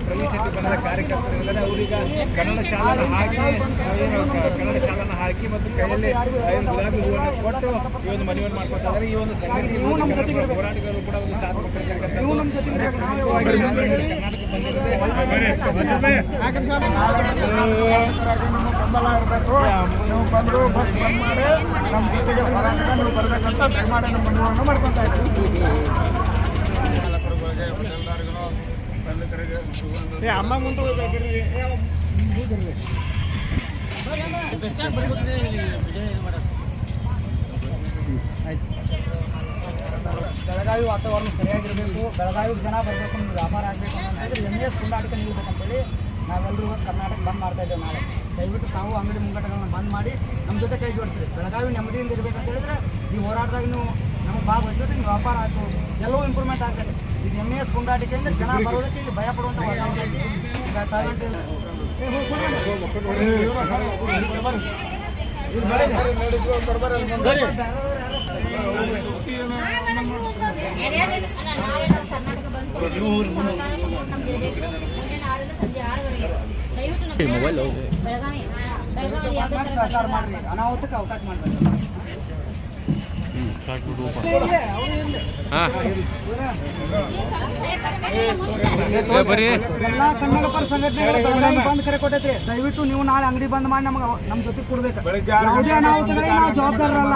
ಪ್ರವೇಶ ಬಣದ ಕಾರ್ಯಕರ್ತರಿದ್ದಾರೆ. ಅವರೀಗ ಕನ್ನಡ ಶಾಲನ ಹಾಕಿ ಮತ್ತು ಕೈಯಲ್ಲಿ ಗುಲಾಬಿ ಹೂವನ್ನು ಕೊಟ್ಟು ಈ ಒಂದು ಮನವಿಯನ್ನು ಮಾಡ್ಕೊತಾ ಇದ್ದಾರೆ. ಈ ಒಂದು ಸಂಘಟನೆ ಹೋರಾಟಗಾರರು ಕೂಡ ಒಂದು ಸಾಥ್ ಬೆಂಬಲ ಇರಬೇಕು. ನೀವು ಬಂದು ಬಸ್ ಬಂದ್ ಮಾಡಿ ನಮ್ಮ ಜೊತೆಗೆ ಹೋರಾಟಕ್ಕೆ ನೀವು ಬರಬೇಕಂತ ದಯಮಾಡಿ ನಮ್ಮ ಮನವಿಯನ್ನು ಮಾಡ್ಕೊತಾ ಇದ್ದೀವಿ. ಅಮ್ಮ ಮುಂದೆ ಬೆಳಗಾವಿ ವಾತಾವರಣ ಸರಿಯಾಗಿರಬೇಕು, ಬೆಳಗಾವಿ ಜನ ಬರಬೇಕು, ನಮ್ಗೆ ವ್ಯಾಪಾರ ಆಗಬೇಕು ಅಂತಂದ್ರೆ MS ಪುಂಡಾಟಿಕೆ ನಿಲ್ಬೇಕಂತೇಳಿ ನಾವೆಲ್ಲರೂ ಕರ್ನಾಟಕ ಬಂದ್ ಮಾಡ್ತಾ ಇದ್ದೇವೆ. ನಾಳೆ ದಯವಿಟ್ಟು ತಾವು ಅಂಗಡಿ ಮುಂಗಟ್ಟಗಳನ್ನು ಬಂದ್ ಮಾಡಿ ನಮ್ಮ ಜೊತೆ ಕೈ ಜೋಡಿಸ್ರಿ. ಬೆಳಗಾವಿ ನೆಮ್ಮದಿಯಿಂದ ಇರಬೇಕಂತ ಹೇಳಿದ್ರೆ ಈ ಹೋರಾಟದಾಗ ನೀವು ನಮಗೆ ಭಾಗವಹಿಸಿದ್ರೆ ನಿಮ್ಮ ವ್ಯಾಪಾರ ಆಯಿತು, ಎಲ್ಲವೂ ಇಂಪ್ರೂವ್ಮೆಂಟ್ ಆಗ್ತದೆ. ಈಗ MS ಪುಂಡಾಟಿಕೆಯಿಂದ ಜನ ಬರೋದಕ್ಕೆ ಇಲ್ಲಿ ಭಯ ಪಡುವಂಥ ವಾತಾವರಣ ಐತಿ. ಸಹಕಾರ ಮಾಡ್ರಿ, ಅನಾಹುತಕ್ಕೆ ಅವಕಾಶ ಮಾಡಬೇಕು. ಎಲ್ಲ ಕನ್ನಡ ಪರ ಸಂಘಟನೆಗಳು ಬೆಳಗಾವಿ ಬಂದ್ ಕರೆ ಕೊಟ್ಟೈತ್ರಿ. ದಯವಿಟ್ಟು ನೀವು ನಾಳೆ ಅಂಗಡಿ ಬಂದ್ ಮಾಡಿ ನಮ್ಗೆ ನಮ್ಮ ಜೊತೆ ಕೊಡ್ಬೇಕು. ಯಾವುದೇ ಅನಾಹುತಗಳಿಗೆ ನಾವು ಜವಾಬ್ದಾರರಲ್ಲ.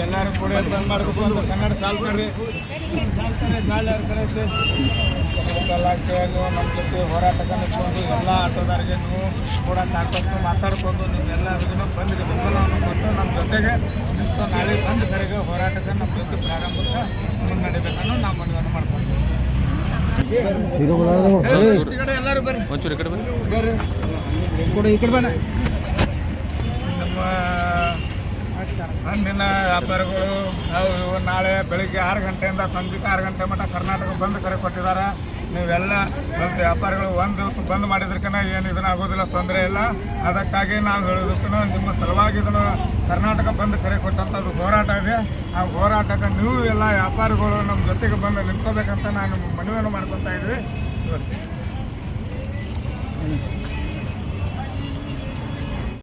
ಎಲ್ಲರೂ ಕೂಡ ಬಂದ್ ಮಾಡಬೇಕು ಅಂತ ಕನ್ನಡ ಸಾಲ್ತಾರೆ ಗಾಳಿ ಕರೆಸಿ ನಮ್ಮ ಜೊತೆ ಹೋರಾಟಕ್ಕೆ ನಿಂತ್ಕೊಂಡು ಎಲ್ಲ ಆಟೋದಾರಿಗೆ ನೀವು ಕೂಡ ತಾಕತ್ತು ಮಾತಾಡ್ಕೊಂಡು ನಿಮ್ಮೆಲ್ಲರಿಗೂ ಬಂದಿಗೆ ಬೆಂಬಲವನ್ನು ಕೊಟ್ಟು ನಮ್ಮ ಜೊತೆಗೆ ನಿಂತು ನಾಳೆ ಬಂದು ಕರೆಗೆ ಹೋರಾಟಕ್ಕೆ ನಮ್ಮ ಜೊತೆ ಪ್ರಾರಂಭಕ್ಕೆ ಮುನ್ನಡೆಬೇಕನ್ನೋ ನಾವು ಮನವಿಯನ್ನು ಮಾಡ್ಕೊಳ್ತೀವಿ. ಎಲ್ಲರೂ ಬರ್ರಿ, ಒಂಚೂರು ಈ ಕಡೆ ಬರ್ರಿ, ಕೂಡ ಈ ಕಡೆ ಬನ್ನಿ. ನಮ್ಮ ಹಣ್ಣಿನ ವ್ಯಾಪಾರಿಗಳು ಇವು ನಾಳೆ ಬೆಳಿಗ್ಗೆ 6 ಗಂಟೆಯಿಂದ ಸಂಜೆ 6 ಗಂಟೆ ಮಟ್ಟ ಕರ್ನಾಟಕ ಬಂದ್ ಕರೆ ಕೊಟ್ಟಿದ್ದಾರೆ. ನೀವೆಲ್ಲ ಬಂದು ವ್ಯಾಪಾರಿಗಳು ಒಂದು ಬಂದ್ ಮಾಡಿದ್ರಕನ ಏನು ಇದನ್ನ ಆಗೋದಿಲ್ಲ, ತೊಂದರೆ ಇಲ್ಲ. ಅದಕ್ಕಾಗಿ ನಾವು ಹೇಳೋದಕ್ಕೂ ನಿಮ್ಮ ಸಲುವಾಗಿ ಇದನ್ನು ಕರ್ನಾಟಕ ಬಂದ್ ಕರೆ ಕೊಟ್ಟಂಥದ್ದು ಹೋರಾಟ ಇದೆ. ಆ ಹೋರಾಟಕ್ಕೆ ನೀವು ಎಲ್ಲ ವ್ಯಾಪಾರಿಗಳು ನಮ್ಮ ಜೊತೆಗೆ ಬಂದು ನಿಂತ್ಕೋಬೇಕಂತ ನಾನು ಮನವಿಯನ್ನು ಮಾಡ್ಕೊತಾ ಇದ್ವಿ.